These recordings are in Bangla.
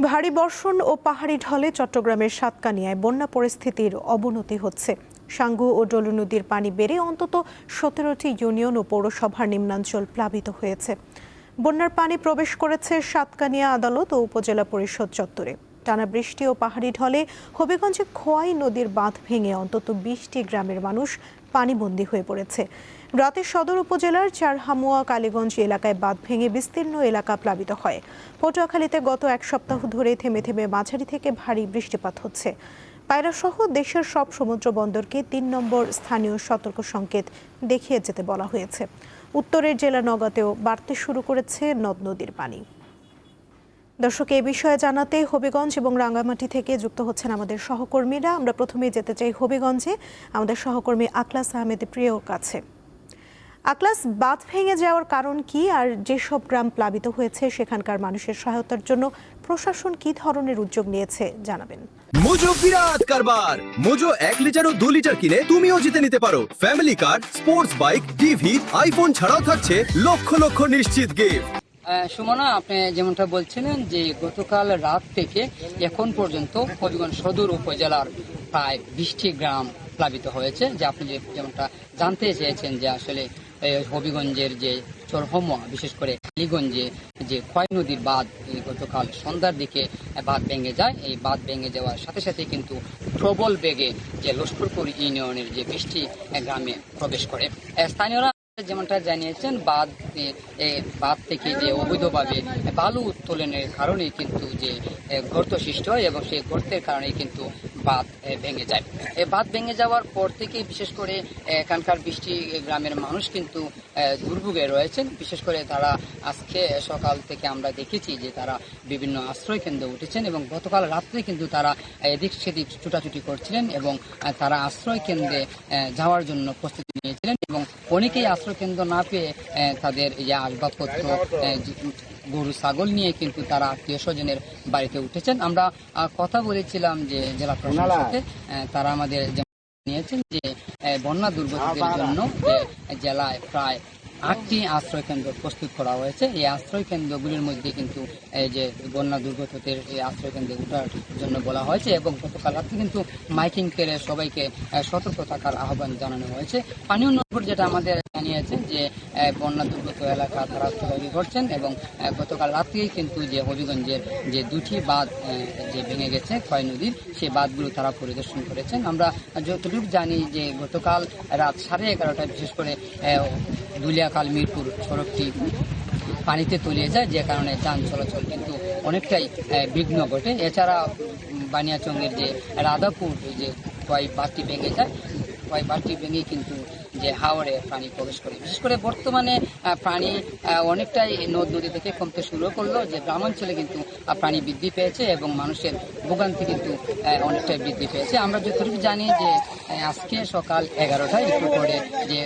ভারী বর্ষণ ও পাহাড়ি ঢলে চট্টগ্রামের সাতকানিয়ায় বন্যা পরিস্থিতির অবনতি হচ্ছে। সাঙ্গু ও ডলু নদীর পানি বেড়ে অন্তত 17টি ইউনিয়ন ও পৌরসভার নিম্নাঞ্চল প্লাবিত হয়েছে। বন্যার পানি প্রবেশ করেছে সাতকানিয়া আদালত ও উপজেলা পরিষদ চত্বরে। টানা বৃষ্টি ও পাহাড়ি ঢলে হবিগঞ্জে খোয়াই নদীর বাঁধ ভেঙে অন্তত 20টি গ্রামের মানুষ পানিবন্দী হয়ে পড়েছে। রাতে সদর উপজেলার চারহামুয়া কালীগঞ্জ এলাকায় বাঁধ ভেঙে বিস্তীর্ণ এলাকা প্লাবিত হয়। পটুয়াখালীতে গত এক সপ্তাহ ধরে থেমে থেমে মাঝারি থেকে ভারী বৃষ্টিপাত হচ্ছে। পায়রা সহ দেশের সব সমুদ্র বন্দরকে 3 নম্বর স্থানীয় সতর্ক সংকেত দেখিয়ে যেতে বলা হয়েছে। উত্তরের জেলা নওগাঁতেও বাড়তে শুরু করেছে নদ নদীর পানি। দর্শক, এই বিষয়ে জানাতে হবিগঞ্জ এবং রাঙ্গামাটি থেকে যুক্ত হচ্ছেন আমাদের সহকর্মীরা। আমরা প্রথমেই যেতে চাই হবিগঞ্জে আমাদের সহকর্মী আকলাস আহমেদ প্রিয়র কাছে। আকলাস, বাঁধ ভেঙে যাওয়ার কারণ কি, আর যেসব গ্রাম প্লাবিত হয়েছে সেখানকার মানুষের সহায়তার জন্য প্রশাসন কি ধরনের উদ্যোগ নিয়েছে জানাবেন। মোজো বিরাট কারবার। মোজো 1 লিটার ও 2 লিটার কিনে তুমিও জিতে নিতে পারো ফ্যামিলি কার, স্পোর্টস বাইক, টিভি, আইফোন ছাড়াও থাকছে লক্ষ লক্ষ নিশ্চিত গিফট। সুমনা, আপনি যেমনটা বলছিলেন যে গতকাল রাত থেকে এখন পর্যন্ত হবিগঞ্জ সদর উপজেলার প্রায় 20টি গ্রাম প্লাবিত হয়েছে। যে আপনি যেমনটা জানতে চেয়েছেন যে আসলে হবিগঞ্জের যে চরহমুয়া, বিশেষ করে কালীগঞ্জে যে খোয়াই নদীর বাঁধ গতকাল সন্ধ্যার দিকে বাঁধ ভেঙে যায়। এই বাঁধ ভেঙে যাওয়ার সাথে সাথে কিন্তু প্রবল বেগে যে লস্করপুর ইউনিয়নের যে 20টি গ্রামে প্রবেশ করে। স্থানীয়রা যেমনটা জানিয়েছেন, বাঁধ থেকে যে অবৈধভাবে বালু উত্তোলনের কারণে কিন্তু যে গর্ত সৃষ্টি হয় এবং সেই গর্তের কারণে কিন্তু বাঁধ ভেঙে যায়। এই বাঁধ ভেঙে যাওয়ার পর থেকে বিশেষ করে এখানকার 20টি গ্রামের মানুষ কিন্তু দুর্ভোগে রয়েছেন। বিশেষ করে তারা আজকে সকাল থেকে আমরা দেখেছি যে তারা বিভিন্ন আশ্রয় কেন্দ্রে উঠেছেন এবং গতকাল রাত্রে কিন্তু তারা এদিক সেদিক ছুটাছুটি করছিলেন এবং তারা আশ্রয় কেন্দ্রে যাওয়ার জন্য প্রস্তুতি নিয়েছিলেন এবং অনেকেই আশ্রয় কেন্দ্র না পেয়ে তাদের যে আসবাবপত্র, গরু ছাগল নিয়ে কিন্তু তারা আত্মীয় স্বজনের বাড়িতে উঠেছেন। আমরা কথা বলেছিলাম যে জেলা প্রশাসনের সাথে, তারা আমাদের নিয়েছেন যে বন্যা দুর্গতদের জন্য জেলায় প্রায় 8টি আশ্রয় কেন্দ্র প্রস্তুত করা হয়েছে। এই আশ্রয় কেন্দ্রগুলির মধ্যে কিন্তু যে বন্যা দুর্গতদের এই আশ্রয় কেন্দ্রে ওঠার জন্য বলা হয়েছে এবং গতকাল রাত্রে কিন্তু মাইকিং করে সবাইকে সতর্ক থাকার আহ্বান জানানো হয়েছে। পানি উন্নয়ন যেটা আমাদের জানিয়েছেন যে বন্যা দুর্গত এলাকা তারা তৈরি করছেন এবং গতকাল রাত্রেই কিন্তু যে হবিগঞ্জের যে 2টি বাঁধ যে ভেঙে গেছে খোয়াই নদীর, সেই বাঁধগুলো তারা পরিদর্শন করেছেন। আমরা যতটুকু জানি যে গতকাল রাত 11:30টায় বিশেষ করে দুলিয়াখাল মিরপুর সড়কটি পানিতে তলিয়ে যায়, যে কারণে যান চলাচল কিন্তু অনেকটাই বিঘ্ন ঘটে। এছাড়া বানিয়াচংয়ের যে রাধাপুর যে খোয়াই বাঁধটি ভেঙে যায়, খোয়াই বাঁধটি ভেঙে কিন্তু যে হাওড়ে পানি প্রবেশ করে। বিশেষ করে বর্তমানে পানি অনেকটাই নদ নদী থেকে কমতে শুরু করলো, যে গ্রামাঞ্চলে কিন্তু পানি বৃদ্ধি পেয়েছে এবং মানুষের ভোগান্তি কিন্তু অনেকটাই বৃদ্ধি পেয়েছে। আমরা যতটুকু জানি যে আজকে সকাল 11টায় একটু পরে যে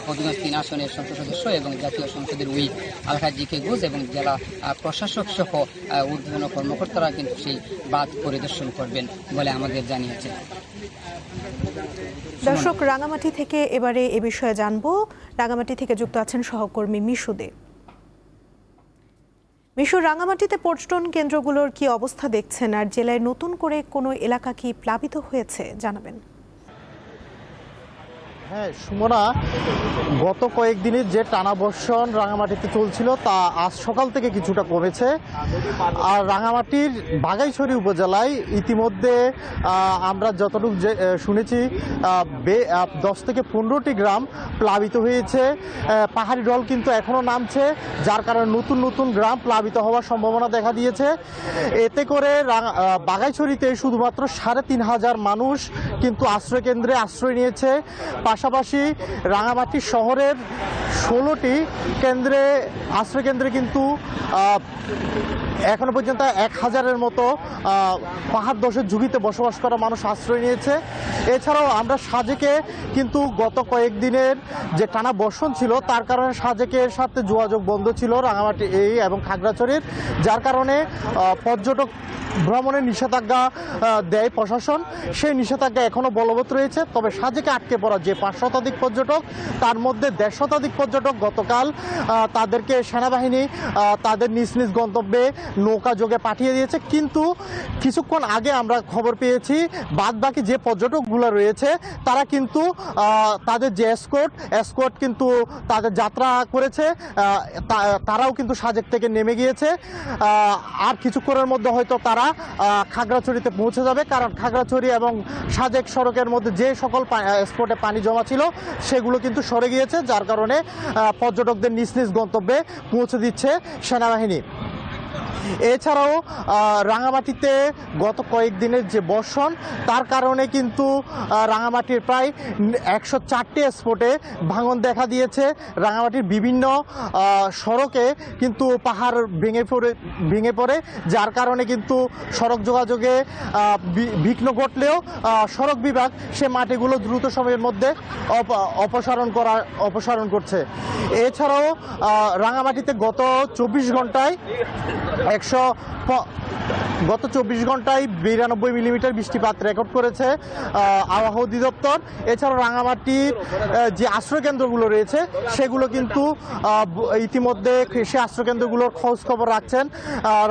হবিগঞ্জ 3 আসনের সংসদ সদস্য এবং জাতীয় সংসদের উইপ আলহাজি কে ঘোষ এবং জেলা প্রশাসক সহ ঊর্ধ্বতন কর্মকর্তারা কিন্তু সেই বাঁধ পরিদর্শন করবেন বলে আমাদের জানিয়েছে। দর্শক, রাঙ্গামাটি থেকে এবারে এ বিষয়ে জানবো। রাঙ্গামাটি থেকে যুক্ত আছেন সহকর্মী মিশু দে। মিশু, রাঙ্গামাটিতে পর্যটন কেন্দ্রগুলোর কি অবস্থা দেখছেন, আর জেলায় নতুন করে কোনো এলাকা কি প্লাবিত হয়েছে জানাবেন। হ্যাঁ সুমনা, গত কয়েকদিনের যে টানা বর্ষণ রাঙামাটিতে চলছিল তা আজ সকাল থেকে কিছুটা কমেছে। আর রাঙামাটির বাঘাইছড়ি উপজেলায় ইতিমধ্যে আমরা যতটুকু শুনেছি 10 থেকে 15টি গ্রাম প্লাবিত হয়েছে। পাহাড়ি ঢল কিন্তু এখনও নামছে, যার কারণে নতুন নতুন গ্রাম প্লাবিত হওয়ার সম্ভাবনা দেখা দিয়েছে। এতে করে বাঘাইছড়িতে শুধুমাত্র 3500 মানুষ কিন্তু আশ্রয়কেন্দ্রে আশ্রয় নিয়েছে। পাশাপাশি রাঙামাটি শহরের 16টি আশ্রয়কেন্দ্রে কিন্তু এখনো পর্যন্ত 1000-এর মতো পাহাড় ধসের ঝুঁকিতে বসবাস করা মানুষ আশ্রয় নিয়েছে। এছাড়াও আমরা সাজেকে কিন্তু গত কয়েকদিনের যে টানা বর্ষণ ছিল তার কারণে সাজেকের সাথে যোগাযোগ বন্ধ ছিল রাঙামাটি এবং খাগড়াছড়ির, যার কারণে পর্যটক ভ্রমণের নিষেধাজ্ঞা দেয় প্রশাসন। সেই নিষেধাজ্ঞা এখনও বলবৎ রয়েছে। তবে সাজেকে আটকে পড়া যে 5 শতাধিক পর্যটক, তার মধ্যে 1.5 শতাধিক পর্যটক গতকাল তাদেরকে সেনাবাহিনী তাদের নিজ নিজ গন্তব্যে নৌকা যোগে পাঠিয়ে দিয়েছে। কিন্তু কিছুক্ষণ আগে আমরা খবর পেয়েছি বাদবাকি যে পর্যটকগুলো রয়েছে তারা কিন্তু তাদের যে এসকর্ট কিন্তু তাদের যাত্রা করেছে, তারাও কিন্তু সাজেক থেকে নেমে গিয়েছে। আর কিছুক্ষণের মধ্যে হয়তো তারা খাগড়াছড়িতে পৌঁছে যাবে, কারণ খাগড়াছড়ি এবং সাজেক সড়কের মধ্যে যে সকল স্পটে পানি জমা ছিল সেগুলো কিন্তু সরে গিয়েছে, যার কারণে পর্যটকদের নিজ নিজ গন্তব্যে পৌঁছে দিচ্ছে সেনাবাহিনী। এছাড়াও রাঙামাটিতে গত কয়েকদিনের যে বর্ষণ তার কারণে কিন্তু রাঙামাটির প্রায় 104টি স্পটে ভাঙন দেখা দিয়েছে। রাঙামাটির বিভিন্ন সড়কে কিন্তু পাহাড় ভেঙে পড়ে, যার কারণে কিন্তু সড়ক যোগাযোগে বিঘ্ন ঘটলেও সড়ক বিভাগ সে মাটিগুলো দ্রুত সময়ের মধ্যে অপসারণ করছে। এছাড়াও রাঙামাটিতে গত 24 ঘন্টায় 92 মিলিমিটার বৃষ্টিপাত রেকর্ড করেছে আবহাওয়া অধিদপ্তর। এছাড়াও রাঙামাটির যে আশ্রয়কেন্দ্রগুলো রয়েছে সেগুলো কিন্তু ইতিমধ্যে সে আশ্রয়কেন্দ্রগুলোর খোঁজ খবর রাখছেন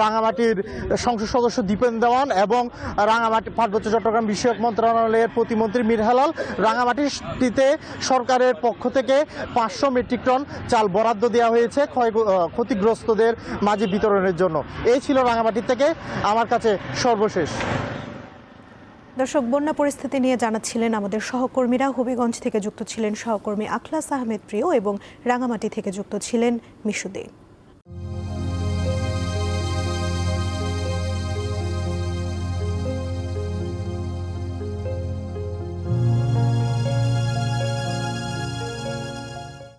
রাঙামাটির সংসদ সদস্য দীপেন দেওয়ান এবং রাঙামাটি পার্বত্য চট্টগ্রাম বিষয়ক মন্ত্রণালয়ের প্রতিমন্ত্রী মীর হেলাল। রাঙামাটিতে সরকারের পক্ষ থেকে 500 মেট্রিক টন চাল বরাদ্দ দেওয়া হয়েছে ক্ষতিগ্রস্তদের মাঝে বিতরণের জন্য। এই ছিল রাঙামাটি থেকে আমার কাছে সর্বশেষ। দর্শক, বন্যা পরিস্থিতি নিয়ে জানাচ্ছিলেন আমাদের সহকর্মীরা। হবিগঞ্জ থেকে যুক্ত ছিলেন সহকর্মী আখলাস আহমেদ প্রিয় এবং রাঙামাটি থেকে যুক্ত ছিলেন মিশু দে।